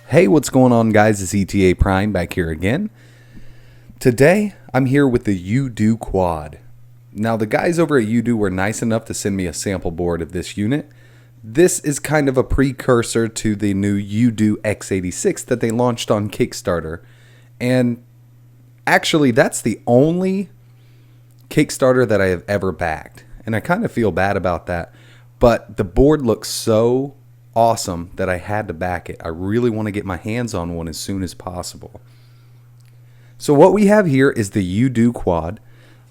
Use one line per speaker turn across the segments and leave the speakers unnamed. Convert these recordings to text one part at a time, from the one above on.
Hey, what's going on, guys? It's ETA Prime back here again. Today, I'm here with the UDOO Quad. Now, the guys over at UDOO were nice enough to send me a sample board of this unit. This is kind of a precursor to the new UDOO X86 that they launched on Kickstarter. And actually, that's the only Kickstarter that I have ever backed. And I kind of feel bad about that. But the board looks so awesome that I had to back it. I really want to get my hands on one as soon as possible. So what we have here is the UDOO Quad.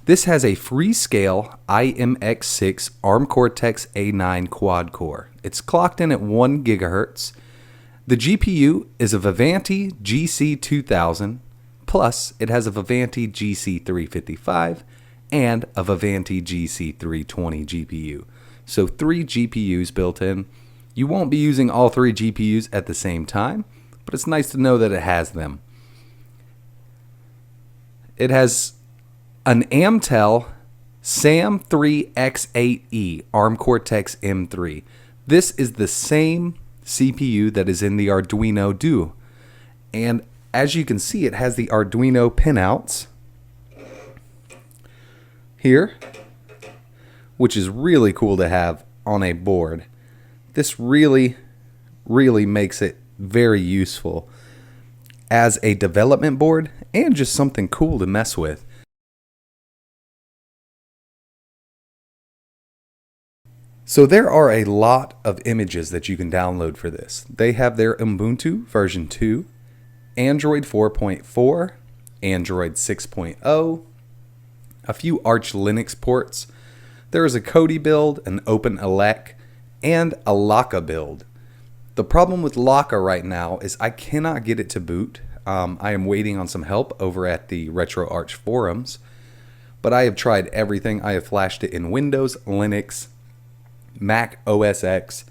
This has a Freescale IMX6 ARM Cortex A9 quad core. It's clocked in at 1 gigahertz. The GPU is a Vivanti GC2000, plus it has a Vivanti GC355 and a Vivanti GC320 GPU. So 3 GPUs built in. You won't be using all 3 GPUs at the same time, but it's nice to know that it has them. It has an Amtel SAM3X8E ARM Cortex M3. This is the same CPU that is in the Arduino Duo. And as you can see, it has the Arduino pinouts here, which is really cool to have on a board. This really makes it very useful as a development board and just something cool to mess with. So there are a lot of images that you can download for this. They have their Ubuntu version 2, Android 4.4, Android 6.0, a few Arch Linux ports. There is a Kodi build, an OpenELEC, and a Laka build. The problem with Laka right now is I cannot get it to boot. I am waiting on some help over at the RetroArch forums, but I have tried everything. I have flashed it in Windows, Linux, Mac OS X.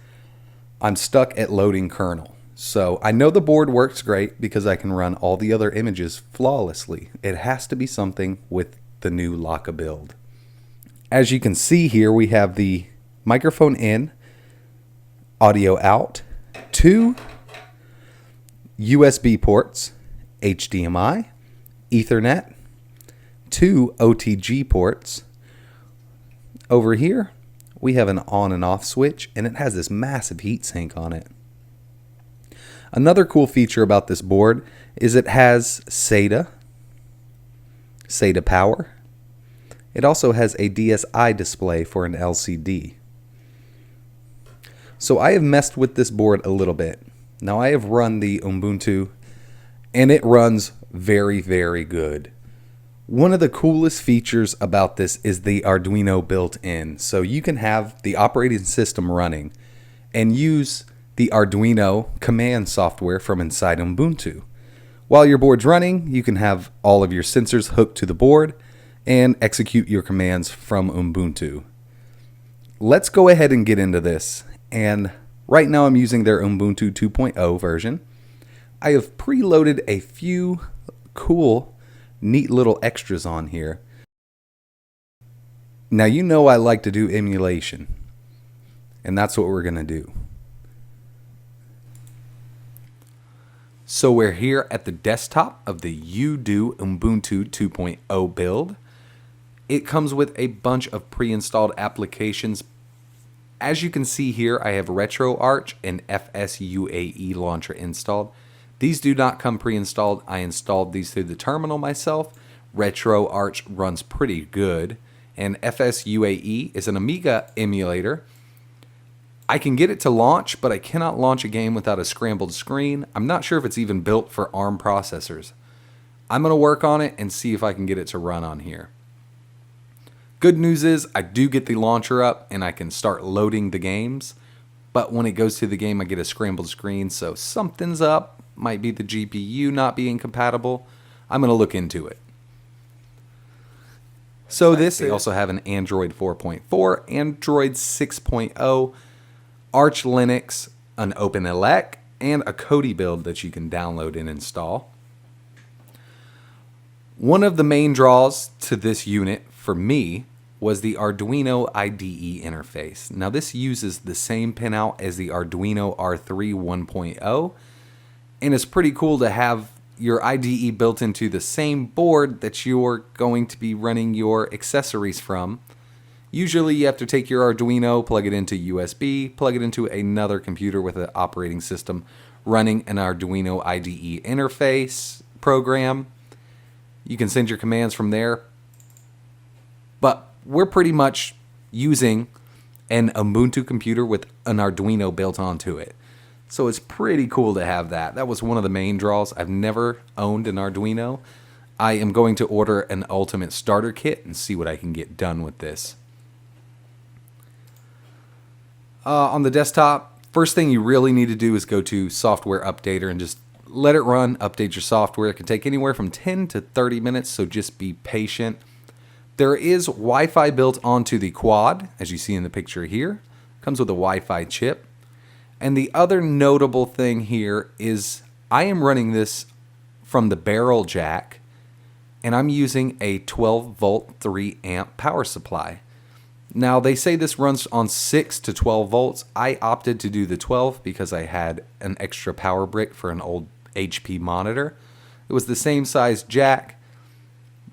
I'm stuck at loading kernel. So I know the board works great because I can run all the other images flawlessly. It has to be something with the new Laka build. As you can see here, we have the microphone in, audio out, 2 USB ports, HDMI, Ethernet, 2 OTG ports. Over here, we have an on and off switch, and it has this massive heatsink on it. Another cool feature about this board is it has SATA power. It also has a DSi display for an LCD. So I have messed with this board a little bit. Now I have run the Ubuntu and it runs very, very good. One of the coolest features about this is the Arduino built in. So you can have the operating system running and use the Arduino command software from inside Ubuntu. While your board's running, you can have all of your sensors hooked to the board and execute your commands from Ubuntu. Let's go ahead and get into this. And right now I'm using their Ubuntu 2.0 version. I have preloaded a few cool, neat little extras on here. Now you know I like to do emulation, and that's what we're going to do. So we're here at the desktop of the UDOO Ubuntu 2.0 build. It comes with a bunch of pre-installed applications. As you can see here, I have RetroArch and FSUAE launcher installed. These do not come pre-installed. I installed these through the terminal myself. RetroArch runs pretty good. And FSUAE is an Amiga emulator. I can get it to launch, but I cannot launch a game without a scrambled screen. I'm not sure if it's even built for ARM processors. I'm going to work on it and see if I can get it to run on here. Good news is I do get the launcher up and I can start loading the games, but when it goes to the game I get a scrambled screen, so something's up. Might be the GPU not being compatible. I'm going to look into it. So they also have an Android 4.4, Android 6.0, Arch Linux, an OpenELEC, and a Kodi build that you can download and install. One of the main draws to this unit for me was the Arduino IDE interface. Now this uses the same pinout as the Arduino R3 1.0, And it's pretty cool to have your IDE built into the same board that you're going to be running your accessories from. Usually you have to take your Arduino, plug it into USB, plug it into another computer with an operating system running an Arduino IDE interface program. You can send your commands from there. But we're pretty much using an Ubuntu computer with an Arduino built onto it. So it's pretty cool to have that. That was one of the main draws. I've never owned an Arduino. I am going to order an Ultimate Starter Kit and see what I can get done with this. On the desktop, first thing you really need to do is go to Software Updater and just let it run, update your software. It can take anywhere from 10 to 30 minutes, so just be patient. There is Wi-Fi built onto the Quad, as you see in the picture here. Comes with a Wi-Fi chip. And the other notable thing here is I am running this from the barrel jack, and I'm using a 12 volt 3 amp power supply. Now they say this runs on 6 to 12 volts. I opted to do the 12 because I had an extra power brick for an old HP monitor. It was the same size jack,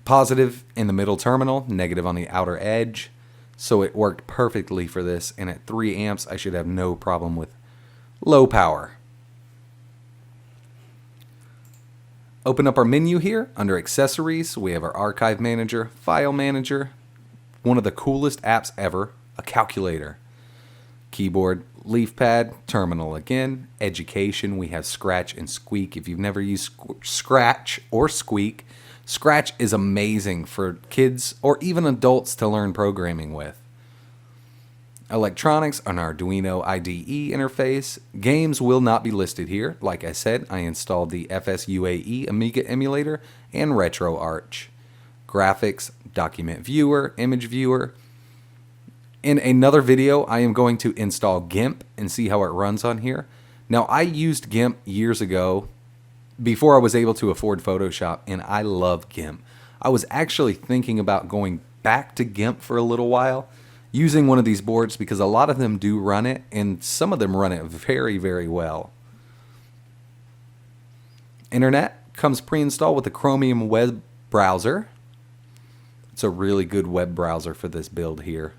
positive in the middle terminal, negative on the outer edge. So it worked perfectly for this, and at 3 amps I should have no problem with low power. Open up our menu here. Under Accessories, we have our Archive Manager, File Manager, one of the coolest apps ever, a calculator, keyboard, leaf pad, terminal again, education, we have Scratch and Squeak. If you've never used Scratch or Squeak, Scratch is amazing for kids or even adults to learn programming with. Electronics, an Arduino IDE interface. Games will not be listed here. Like I said, I installed the FSUAE Amiga emulator and RetroArch. Graphics, document viewer, image viewer. In another video, I am going to install GIMP and see how it runs on here. Now, I used GIMP years ago before I was able to afford Photoshop, and I love GIMP. I was actually thinking about going back to GIMP for a little while, using one of these boards because a lot of them do run it, and some of them run it very, very well. Internet comes pre-installed with the Chromium web browser. It's a really good web browser for this build here.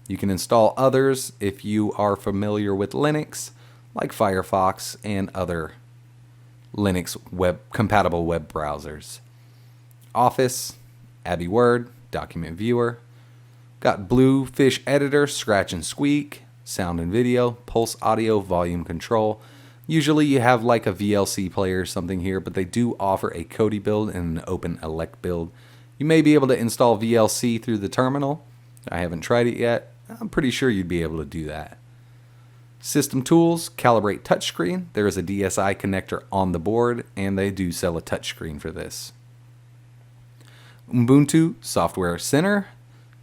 You can install others if you are familiar with Linux, like Firefox and other Linux compatible web browsers. Office, Abbey Word, document viewer. Got Bluefish editor, Scratch and Squeak, sound and video, pulse audio, volume control. Usually you have like a VLC player or something here, but they do offer a Kodi build and an Open Elect build. You may be able to install VLC through the terminal. I haven't tried it yet. I'm pretty sure you'd be able to do that. System tools, calibrate touchscreen. There is a DSI connector on the board, and they do sell a touchscreen for this. Ubuntu Software Center.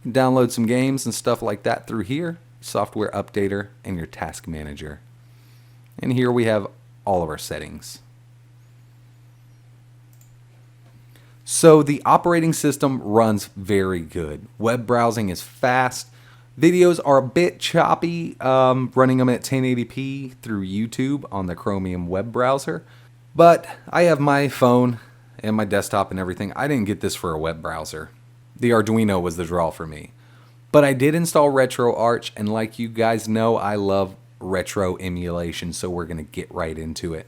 Download some games and stuff like that through here. Software Updater and your Task Manager. And here we have all of our settings. So the operating system runs very good. Web browsing is fast. Videos are a bit choppy, running them at 1080p through YouTube on the Chromium web browser. But I have my phone and my desktop and everything. I didn't get this for a web browser. The Arduino was the draw for me. But I did install RetroArch, and like you guys know, I love retro emulation, so we're going to get right into it.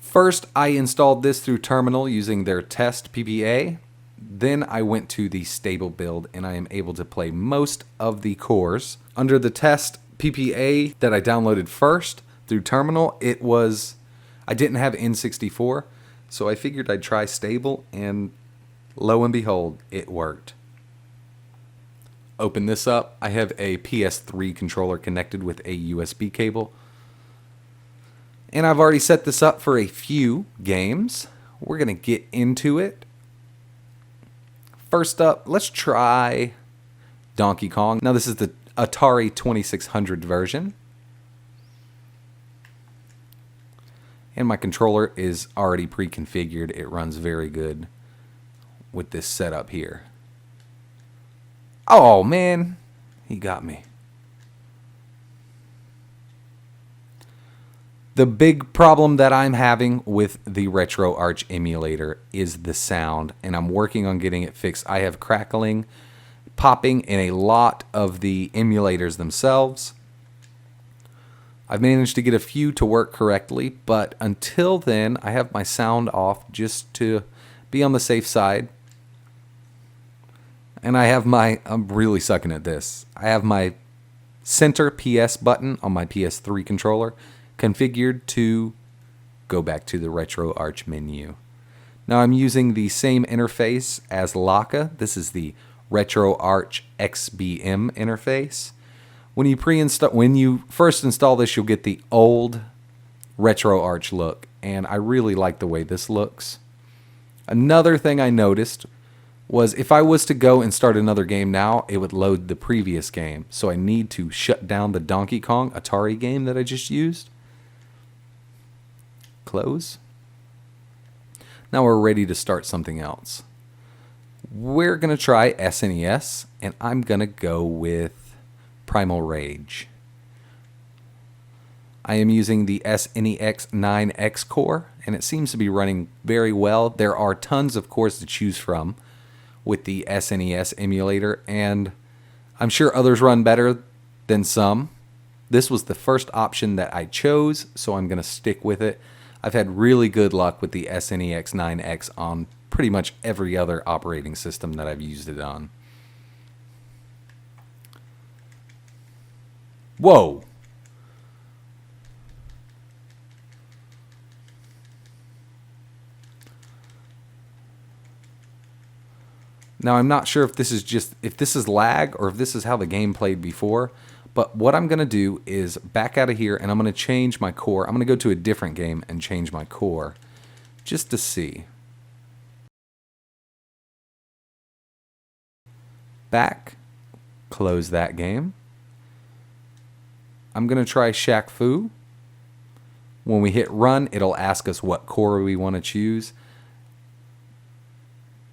First, I installed this through terminal using their test PPA. Then I went to the stable build, and I am able to play most of the cores. Under the test PPA that I downloaded first through terminal, I didn't have N64, so I figured I'd try stable, and lo and behold, it worked. Open this up. I have a PS3 controller connected with a USB cable. And I've already set this up for a few games. We're going to get into it. First up, let's try Donkey Kong. Now this is the Atari 2600 version. And my controller is already pre-configured. It runs very good with this setup here. Oh man, he got me. The big problem that I'm having with the RetroArch emulator is the sound, and I'm working on getting it fixed. I have crackling, popping in a lot of the emulators themselves. I've managed to get a few to work correctly, but until then, I have my sound off just to be on the safe side. And I have I'm really sucking at this. I have my center PS button on my PS3 controller configured to go back to the RetroArch menu. Now I'm using the same interface as Laka. This is the RetroArch XBM interface. When you first install this, you'll get the old RetroArch look, and I really like the way this looks. Another thing I noticed was if I was to go and start another game now, it would load the previous game. So I need to shut down the Donkey Kong Atari game that I just used. Close. Now we're ready to start something else. We're going to try SNES, and I'm going to go with Primal Rage. I am using the SNEX 9X core, and it seems to be running very well. There are tons of cores to choose from with the SNES emulator, and I'm sure others run better than some. This was the first option that I chose, so I'm going to stick with it. I've had really good luck with the SNEX 9X on pretty much every other operating system that I've used it on. Whoa! Now I'm not sure if this is lag or if this is how the game played before, but what I'm going to do is back out of here and I'm going to change my core. I'm going to go to a different game and change my core just to see. Back, close that game. I'm going to try Shaq Fu. When we hit run, it'll ask us what core we want to choose.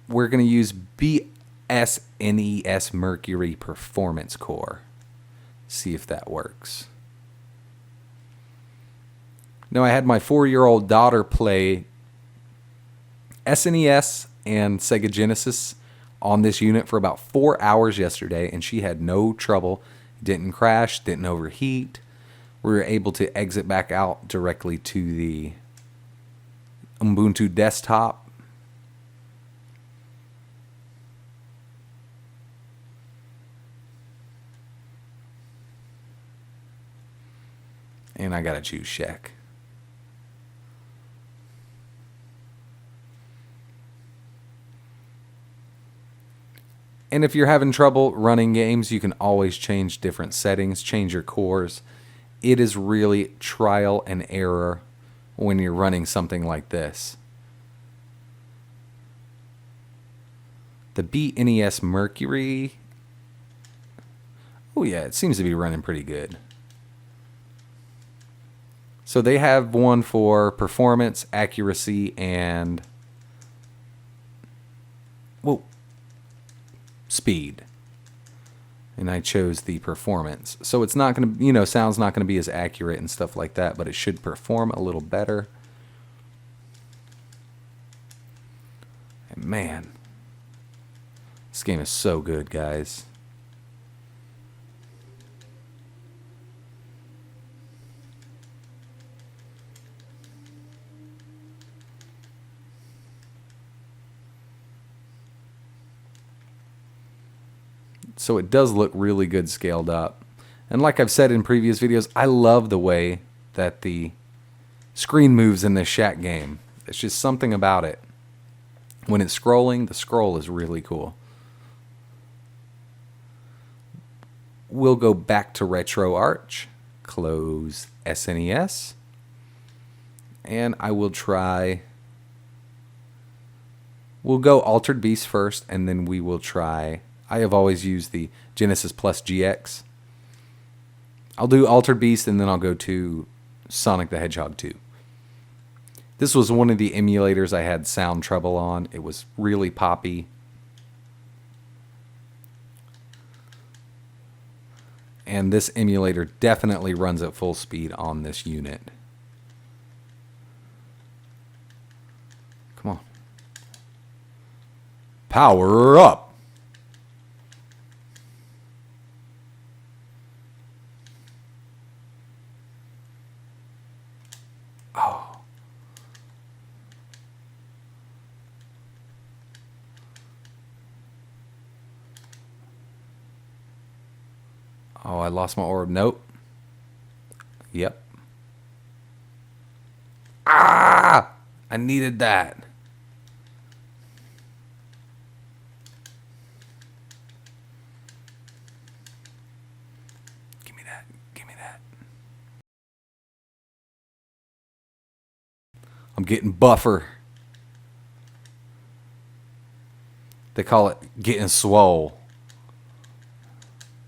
We're going to use BSNES Mercury Performance Core. See if that works. Now, I had my 4-year-old daughter play SNES and Sega Genesis on this unit for about 4 hours yesterday, and she had no trouble. Didn't crash, didn't overheat. We were able to exit back out directly to the Ubuntu desktop. And I gotta choose Shaq. And if you're having trouble running games, you can always change different settings, change your cores. It is really trial and error when you're running something like this. The BNES Mercury, oh yeah, it seems to be running pretty good. So they have one for performance, accuracy, and speed. And I chose the performance. So it's not going to, sound's not going to be as accurate and stuff like that, but it should perform a little better. And man, this game is so good, guys. So it does look really good scaled up. And like I've said in previous videos, I love the way that the screen moves in this Shaq game. It's just something about it. When it's scrolling, the scroll is really cool. We'll go back to RetroArch, close SNES, and I will try... We'll go Altered Beast first, and then we will try... I have always used the Genesis Plus GX. I'll do Altered Beast and then I'll go to Sonic the Hedgehog 2. This was one of the emulators I had sound trouble on. It was really poppy. And this emulator definitely runs at full speed on this unit. Power up. Oh. Oh, I lost my orb. Nope. Yep. Ah! I needed that. Give me that. Give me that. I'm getting buffer. They call it getting swole.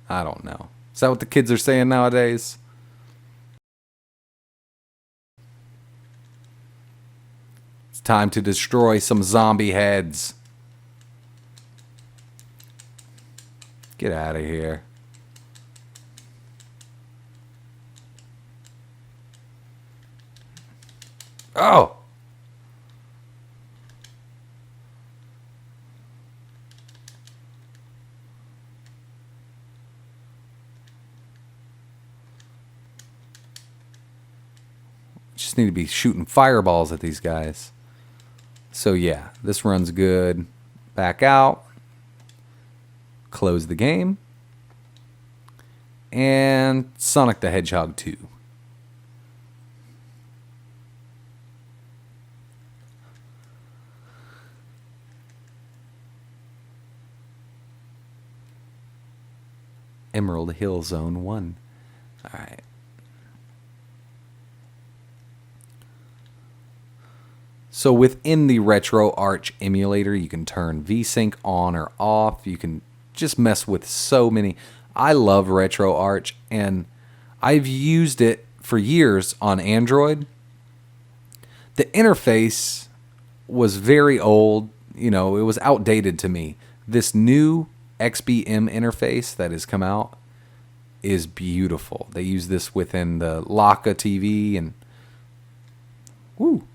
I don't know. Is that what the kids are saying nowadays? It's time to destroy some zombie heads. Get out of here. Oh! Just need to be shooting fireballs at these guys. So yeah, this run's good. Back out. Close the game. And Sonic the Hedgehog 2. Emerald Hill Zone 1. Alright. So within the RetroArch emulator, you can turn VSync on or off. You can just mess with so many. I love RetroArch, and I've used it for years on Android. The interface was very old. You know, it was outdated to me. This new XBM interface that has come out is beautiful. They use this within the Laka TV and woo.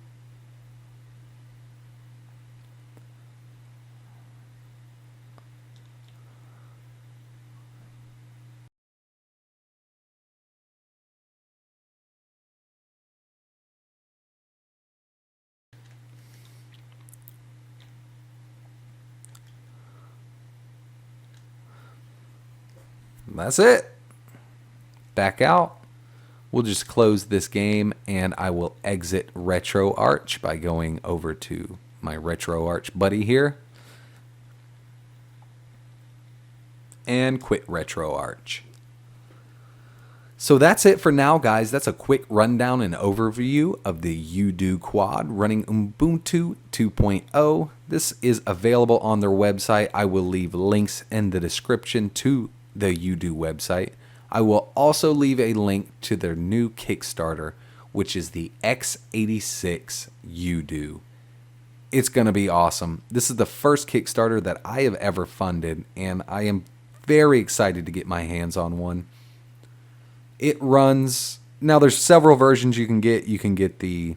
That's it. Back out. We'll just close this game and I will exit RetroArch by going over to my RetroArch buddy here and quit RetroArch. So that's it for now, guys. That's a quick rundown and overview of the UDOO Quad running Ubuntu 2.0. This is available on their website. I will leave links in the description to the UDOO website. I will also leave a link to their new Kickstarter, which is the x86 UDOO. It's going to be awesome. This is the first Kickstarter that I have ever funded, and I am very excited to get my hands on one. It runs... Now, there's several versions you can get. You can get the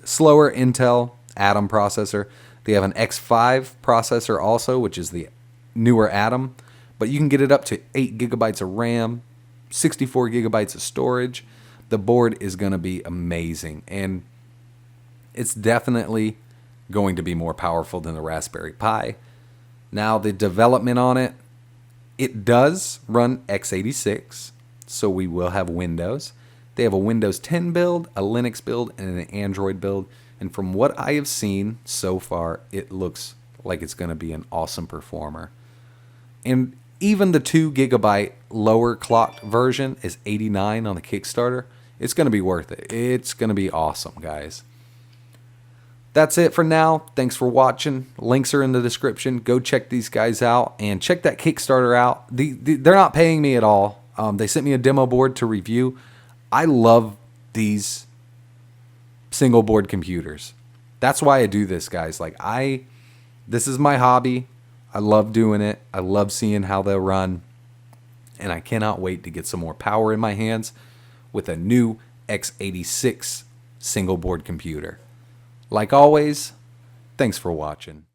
slower Intel Atom processor. They have an X5 processor also, which is the newer Atom. But you can get it up to 8 gigabytes of RAM, 64 gigabytes of storage. The board is going to be amazing. And it's definitely going to be more powerful than the Raspberry Pi. Now, the development on it, it does run x86, so we will have Windows. They have a Windows 10 build, a Linux build, and an Android build. And from what I have seen so far, it looks like it's going to be an awesome performer. And even the 2 gigabyte lower clocked version is $89 on the Kickstarter. It's going to be worth it. It's going to be awesome, guys. That's it for now. Thanks for watching. Links are in the description. Go check these guys out and check that Kickstarter out. They're not paying me at all. They sent me a demo board to review. I love these single board computers. That's why I do this, guys. This is my hobby. I love doing it. I love seeing how they'll run. And I cannot wait to get some more power in my hands with a new x86 single board computer. Like always, thanks for watching.